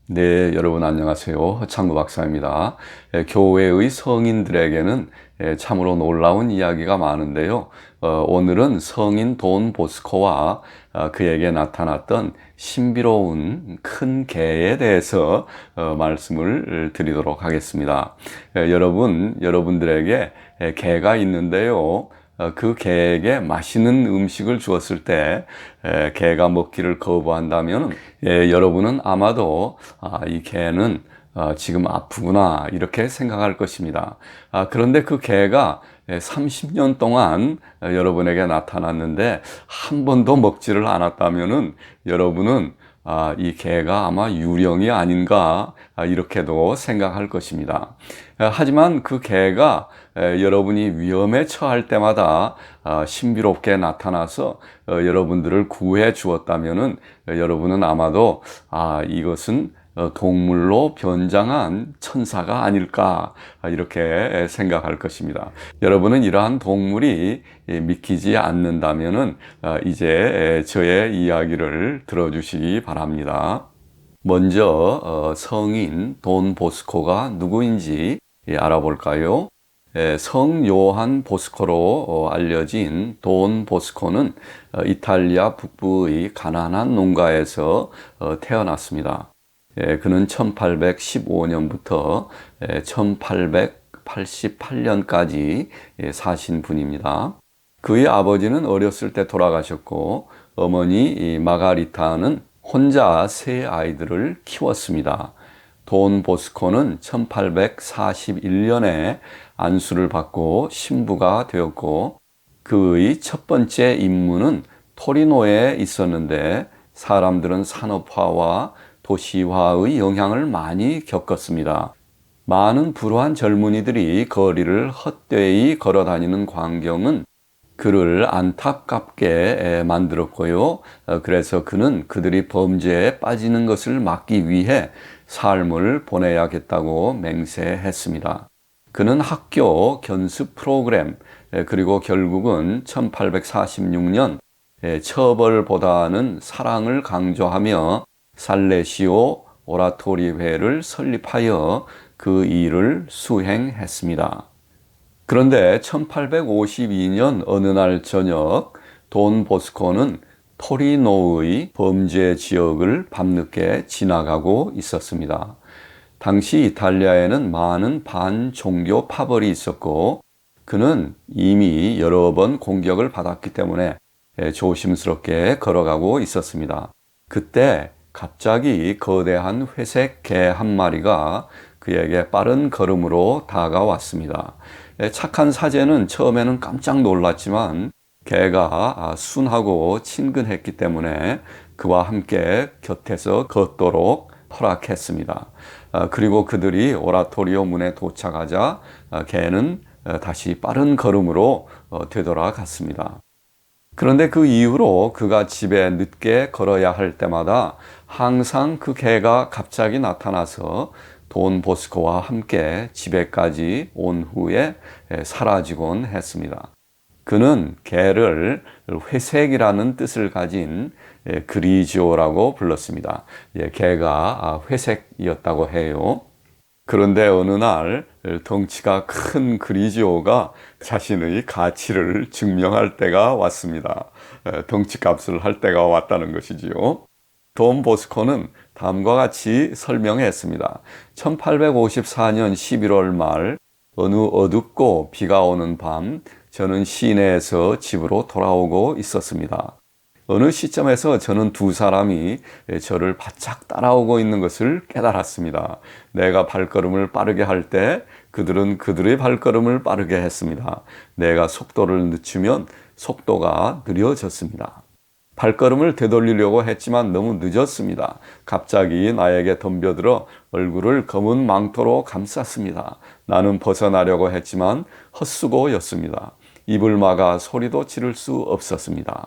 네, 여러분 안녕하세요. 허창구 박사입니다. 교회의 성인들에게는 참으로 놀라운 이야기가 많은데요. 오늘은 성인 돈 보스코와 그에게 나타났던 신비로운 큰 개에 대해서 말씀을 드리도록 하겠습니다. 여러분들에게 개가 있는데요. 그 개에게 맛있는 음식을 주었을 때 개가 먹기를 거부한다면 여러분은 아마도 이 개는 지금 아프구나 이렇게 생각할 것입니다. 그런데 그 개가 30년 동안 여러분에게 나타났는데 한 번도 먹지를 않았다면은 여러분은 이 개가 아마 유령이 아닌가 이렇게도 생각할 것입니다. 하지만 그 개가 여러분이 위험에 처할 때마다 신비롭게 나타나서 여러분들을 구해 주었다면은 여러분은 아마도 이것은 동물로 변장한 천사가 아닐까 이렇게 생각할 것입니다. 여러분은 이러한 동물이 믿기지 않는다면은 이제 저의 이야기를 들어주시기 바랍니다. 먼저 성인 돈 보스코가 누구인지 알아볼까요? 성 요한 보스코로 알려진 돈 보스코는 이탈리아 북부의 가난한 농가에서 태어났습니다. 그는 1815년부터 1888년까지 사신 분입니다. 그의 아버지는 어렸을 때 돌아가셨고 어머니 마가리타는 혼자 세 아이들을 키웠습니다. 돈 보스코는 1841년에 안수를 받고 신부가 되었고 그의 첫 번째 임무는 토리노에 있었는데 사람들은 산업화와 도시화의 영향을 많이 겪었습니다. 많은 불우한 젊은이들이 거리를 헛되이 걸어 다니는 광경은 그를 안타깝게 만들었고요. 그래서 그는 그들이 범죄에 빠지는 것을 막기 위해 삶을 보내야겠다고 맹세했습니다. 그는 학교 견습 프로그램 그리고 결국은 1846년 처벌보다는 사랑을 강조하며 살레시오 오라토리회를 설립하여 그 일을 수행했습니다. 그런데 1852년 어느 날 저녁 돈 보스코는 토리노의 범죄 지역을 밤늦게 지나가고 있었습니다. 당시 이탈리아에는 많은 반종교 파벌이 있었고 그는 이미 여러 번 공격을 받았기 때문에 조심스럽게 걸어가고 있었습니다. 그때 갑자기 거대한 회색 개 한 마리가 그에게 빠른 걸음으로 다가왔습니다. 착한 사제는 처음에는 깜짝 놀랐지만 개가 순하고 친근했기 때문에 그와 함께 곁에서 걷도록 허락했습니다. 그리고 그들이 오라토리오 문에 도착하자 개는 다시 빠른 걸음으로 되돌아갔습니다. 그런데 그 이후로 그가 집에 늦게 걸어야 할 때마다 항상 그 개가 갑자기 나타나서 돈 보스코와 함께 집에까지 온 후에 사라지곤 했습니다. 그는 개를 회색이라는 뜻을 가진 그리지오라고 불렀습니다. 개가 회색이었다고 해요. 그런데 어느 날 덩치가 큰 그리지오가 자신의 가치를 증명할 때가 왔습니다. 덩치 값을 할 때가 왔다는 것이지요. 돈 보스코는 다음과 같이 설명했습니다. 1854년 11월 말 어느 어둡고 비가 오는 밤 저는 시내에서 집으로 돌아오고 있었습니다. 어느 시점에서 저는 두 사람이 저를 바짝 따라오고 있는 것을 깨달았습니다. 내가 발걸음을 빠르게 할 때 그들은 그들의 발걸음을 빠르게 했습니다. 내가 속도를 늦추면 속도가 느려졌습니다. 발걸음을 되돌리려고 했지만 너무 늦었습니다. 갑자기 나에게 덤벼들어 얼굴을 검은 망토로 감쌌습니다. 나는 벗어나려고 했지만 헛수고였습니다. 입을 막아 소리도 지를 수 없었습니다.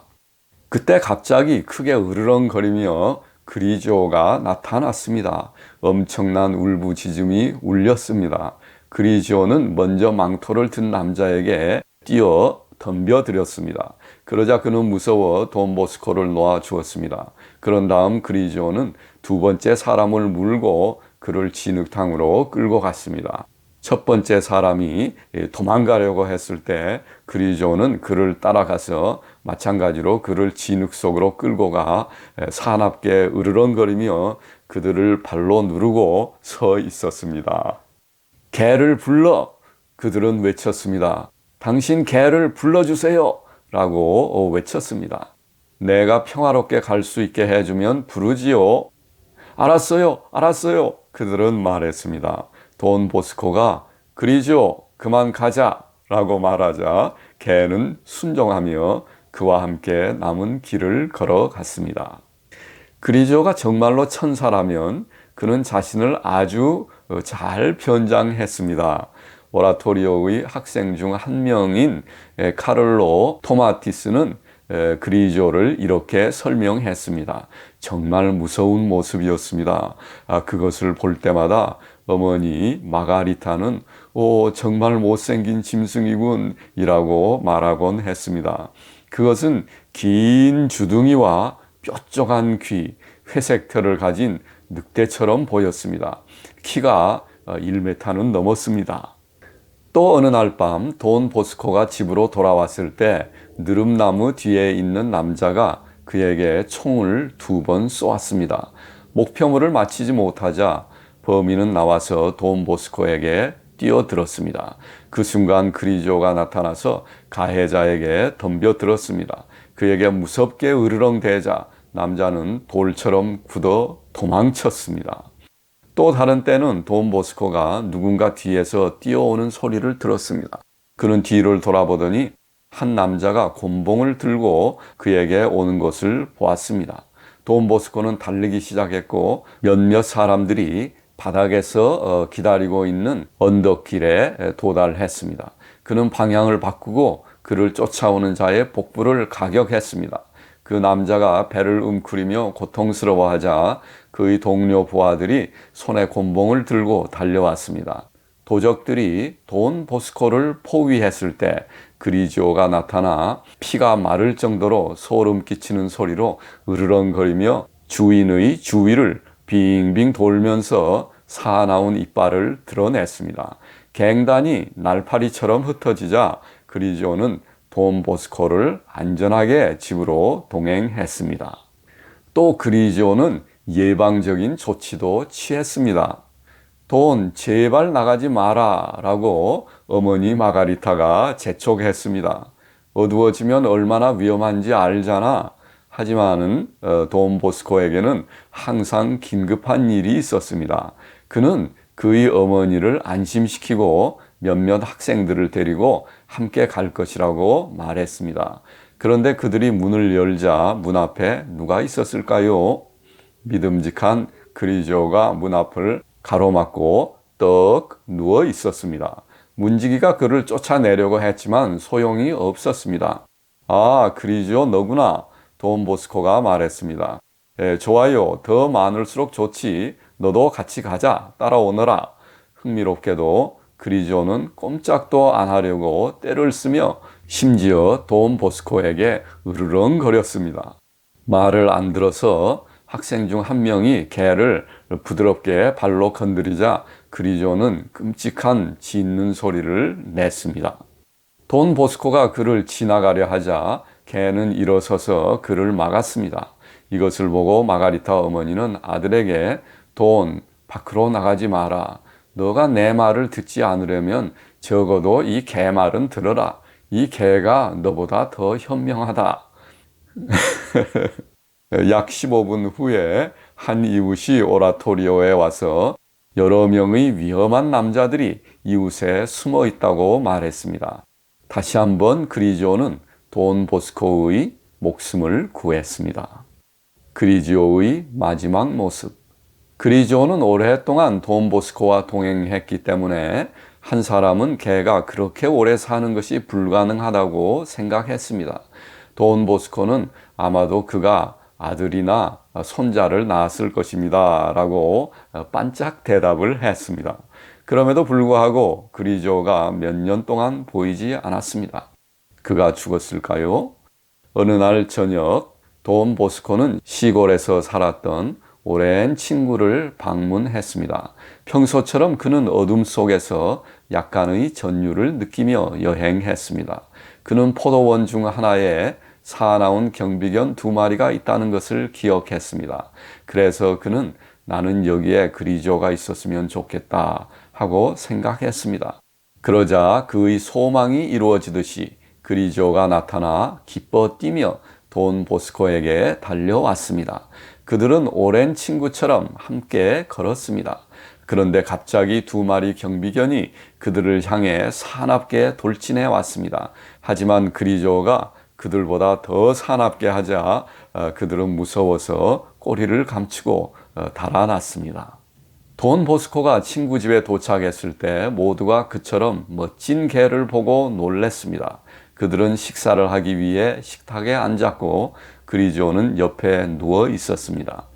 그때 갑자기 크게 으르렁거리며 그리지오가 나타났습니다. 엄청난 울부짖음이 울렸습니다. 그리지오는 먼저 망토를 든 남자에게 뛰어 덤벼들였습니다. 그러자 그는 무서워 돈 보스코를 놓아 주었습니다. 그런 다음 그리지오는 두 번째 사람을 물고 그를 진흙탕으로 끌고 갔습니다. 첫 번째 사람이 도망가려고 했을 때 그리지오는 그를 따라가서 마찬가지로 그를 진흙 속으로 끌고 가 사납게 으르렁거리며 그들을 발로 누르고 서 있었습니다. 개를 불러! 그들은 외쳤습니다. 당신 개를 불러주세요! 라고 외쳤습니다. 내가 평화롭게 갈 수 있게 해주면 부르지요. 알았어요, 알았어요. 그들은 말했습니다. 돈 보스코가 그리지오, 그만 가자 라고 말하자 개는 순종하며 그와 함께 남은 길을 걸어갔습니다. 그리지오가 정말로 천사라면 그는 자신을 아주 잘 변장했습니다. 오라토리오의 학생 중 한 명인 카를로 토마티스는 그리지오를 이렇게 설명했습니다. 정말 무서운 모습이었습니다. 그것을 볼 때마다 어머니 마가리타는 정말 못생긴 짐승이군 이라고 말하곤 했습니다. 그것은 긴 주둥이와 뾰족한 귀, 회색 털을 가진 늑대처럼 보였습니다. 키가 1m는 넘었습니다. 또 어느 날 밤 돈 보스코가 집으로 돌아왔을 때 느릅나무 뒤에 있는 남자가 그에게 총을 2번 쏘았습니다. 목표물을 맞히지 못하자 범인은 나와서 돈 보스코에게 뛰어들었습니다. 그 순간 그리지오가 나타나서 가해자에게 덤벼들었습니다. 그에게 무섭게 으르렁대자 남자는 돌처럼 굳어 도망쳤습니다. 또 다른 때는 돈 보스코가 누군가 뒤에서 뛰어오는 소리를 들었습니다. 그는 뒤를 돌아보더니 한 남자가 곤봉을 들고 그에게 오는 것을 보았습니다. 돈 보스코는 달리기 시작했고 몇몇 사람들이 바닥에서 기다리고 있는 언덕길에 도달했습니다. 그는 방향을 바꾸고 그를 쫓아오는 자의 복부를 가격했습니다. 그 남자가 배를 웅크리며 고통스러워하자 그의 동료 부하들이 손에 곤봉을 들고 달려왔습니다. 도적들이 돈 보스코를 포위했을 때 그리지오가 나타나 피가 마를 정도로 소름 끼치는 소리로 으르렁거리며 주인의 주위를 빙빙 돌면서 사나운 이빨을 드러냈습니다. 갱단이 날파리처럼 흩어지자 그리지오는 돈 보스코를 안전하게 집으로 동행했습니다. 또 그리지오는 예방적인 조치도 취했습니다. 돈, 제발 나가지 마라 라고 어머니 마가리타가 재촉했습니다. 어두워지면 얼마나 위험한지 알잖아. 하지만은 돈 보스코에게는 항상 긴급한 일이 있었습니다. 그는 그의 어머니를 안심시키고 몇몇 학생들을 데리고 함께 갈 것이라고 말했습니다. 그런데 그들이 문을 열자 문 앞에 누가 있었을까요? 믿음직한 그리지오가 문 앞을 가로막고 떡 누워 있었습니다. 문지기가 그를 쫓아내려고 했지만 소용이 없었습니다. 아, 그리지오 너구나. 돈 보스코가 말했습니다. 좋아요. 더 많을수록 좋지. 너도 같이 가자. 따라오너라. 흥미롭게도 그리지오는 꼼짝도 안 하려고 떼를 쓰며 심지어 돈 보스코에게 으르렁거렸습니다. 말을 안 들어서 학생 중 한 명이 개를 부드럽게 발로 건드리자 그리지오는 끔찍한 짖는 소리를 냈습니다. 돈 보스코가 그를 지나가려 하자 개는 일어서서 그를 막았습니다. 이것을 보고 마가리타 어머니는 아들에게 돈, 밖으로 나가지 마라. 너가 내 말을 듣지 않으려면 적어도 이 개 말은 들어라. 이 개가 너보다 더 현명하다. 약 15분 후에 한 이웃이 오라토리오에 와서 여러 명의 위험한 남자들이 이웃에 숨어 있다고 말했습니다. 다시 한번 그리지오는 돈 보스코의 목숨을 구했습니다. 그리지오의 마지막 모습. 그리지오는 오랫동안 돈 보스코와 동행했기 때문에 한 사람은 개가 그렇게 오래 사는 것이 불가능하다고 생각했습니다. 돈 보스코는 아마도 그가 아들이나 손자를 낳았을 것입니다 라고 반짝 대답을 했습니다. 그럼에도 불구하고 그리지오가 몇 년 동안 보이지 않았습니다. 그가 죽었을까요? 어느 날 저녁 돈 보스코는 시골에서 살았던 오랜 친구를 방문했습니다. 평소처럼 그는 어둠 속에서 약간의 전율을 느끼며 여행했습니다. 그는 포도원 중 하나에 사나운 경비견 2마리가 있다는 것을 기억했습니다. 그래서 그는 나는 여기에 그리조가 있었으면 좋겠다 하고 생각했습니다. 그러자 그의 소망이 이루어지듯이 그리조가 나타나 기뻐 뛰며 돈 보스코에게 달려왔습니다. 그들은 오랜 친구처럼 함께 걸었습니다. 그런데 갑자기 2마리 경비견이 그들을 향해 사납게 돌진해 왔습니다. 하지만 그리조가 그들보다 더 사납게 하자 그들은 무서워서 꼬리를 감추고 달아났습니다. 돈 보스코가 친구 집에 도착했을 때 모두가 그처럼 멋진 개를 보고 놀랬습니다. 그들은 식사를 하기 위해 식탁에 앉았고 그리조는 옆에 누워 있었습니다.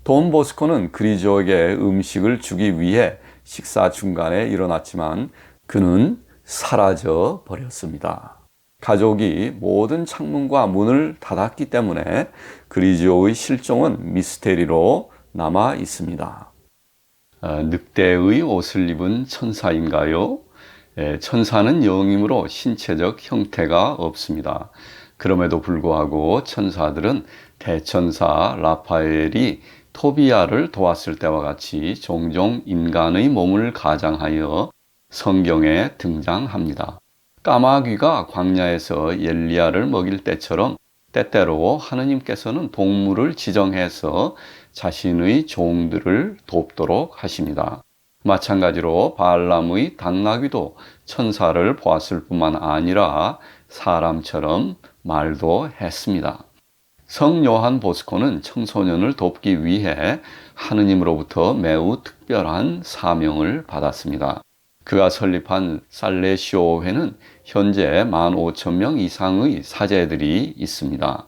돈 보스코는 그리조에게 음식을 주기 위해 식사 중간에 일어났지만 그는 사라져 버렸습니다. 가족이 모든 창문과 문을 닫았기 때문에 그리조의 실종은 미스테리로 남아 있습니다. 늑대의 옷을 입은 천사인가요? 천사는 영이므로 신체적 형태가 없습니다. 그럼에도 불구하고 천사들은 대천사 라파엘이 토비아를 도왔을 때와 같이 종종 인간의 몸을 가장하여 성경에 등장합니다. 까마귀가 광야에서 엘리야를 먹일 때처럼 때때로 하느님께서는 동물을 지정해서 자신의 종들을 돕도록 하십니다. 마찬가지로 발람의 당나귀도 천사를 보았을 뿐만 아니라 사람처럼 말도 했습니다. 성 요한 보스코는 청소년을 돕기 위해 하느님으로부터 매우 특별한 사명을 받았습니다. 그가 설립한 살레시오회는 현재 15,000명 이상의 사제들이 있습니다.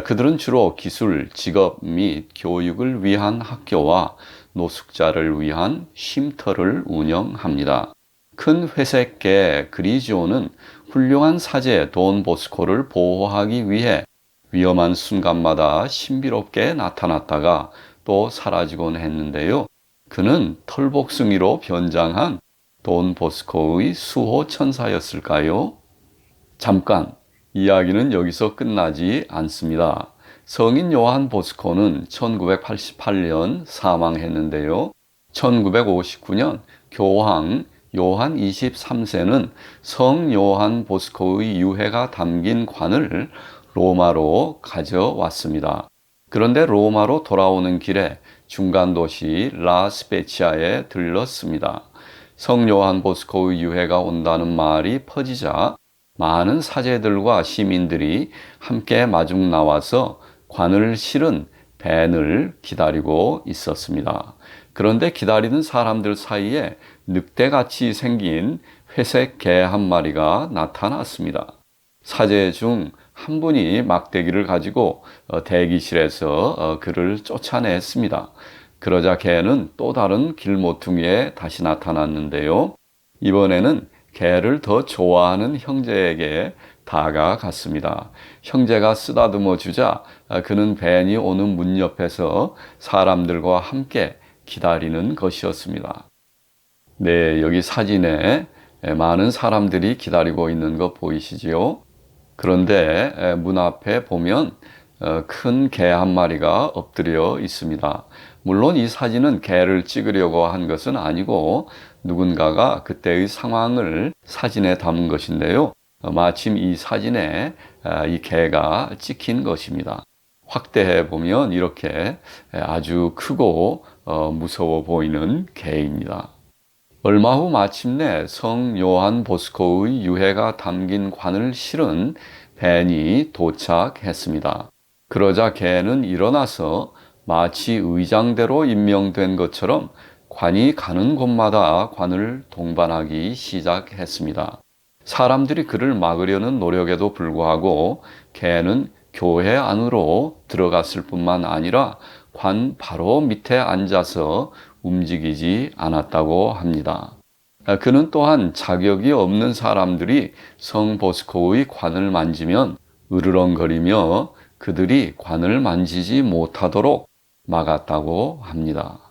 그들은 주로 기술, 직업 및 교육을 위한 학교와 노숙자를 위한 쉼터를 운영합니다. 큰 회색개 그리지오는 훌륭한 사제 돈 보스코를 보호하기 위해 위험한 순간마다 신비롭게 나타났다가 또 사라지곤 했는데요. 그는 털복숭이로 변장한 돈 보스코의 수호 천사였을까요? 잠깐, 이야기는 여기서 끝나지 않습니다. 성인 요한 보스코는 1988년 사망했는데요. 1959년 교황 요한 23세는 성 요한 보스코의 유해가 담긴 관을 로마로 가져왔습니다. 그런데 로마로 돌아오는 길에 중간 도시 라스페치아에 들렀습니다. 성 요한 보스코의 유해가 온다는 말이 퍼지자 많은 사제들과 시민들이 함께 마중 나와서 관을 실은 밴을 기다리고 있었습니다. 그런데 기다리는 사람들 사이에 늑대같이 생긴 회색 개 한 마리가 나타났습니다. 사제 중 한 분이 막대기를 가지고 대기실에서 그를 쫓아냈습니다. 그러자 개는 또 다른 길모퉁이에 다시 나타났는데요. 이번에는 개를 더 좋아하는 형제에게 다가갔습니다. 형제가 쓰다듬어 주자 그는 밴이 오는 문 옆에서 사람들과 함께 기다리는 것이었습니다. 네, 여기 사진에 많은 사람들이 기다리고 있는 거 보이시지요? 그런데 문 앞에 보면 큰 개 한 마리가 엎드려 있습니다. 물론 이 사진은 개를 찍으려고 한 것은 아니고 누군가가 그때의 상황을 사진에 담은 것인데요. 마침 이 사진에 이 개가 찍힌 것입니다. 확대해 보면 이렇게 아주 크고 무서워 보이는 개입니다. 얼마 후 마침내 성 요한 보스코의 유해가 담긴 관을 실은 밴이 도착했습니다. 그러자 개는 일어나서 마치 의장대로 임명된 것처럼 관이 가는 곳마다 관을 동반하기 시작했습니다. 사람들이 그를 막으려는 노력에도 불구하고 개는 교회 안으로 들어갔을 뿐만 아니라 관 바로 밑에 앉아서 움직이지 않았다고 합니다. 그는 또한 자격이 없는 사람들이 성 보스코의 관을 만지면 으르렁거리며 그들이 관을 만지지 못하도록 막았다고 합니다.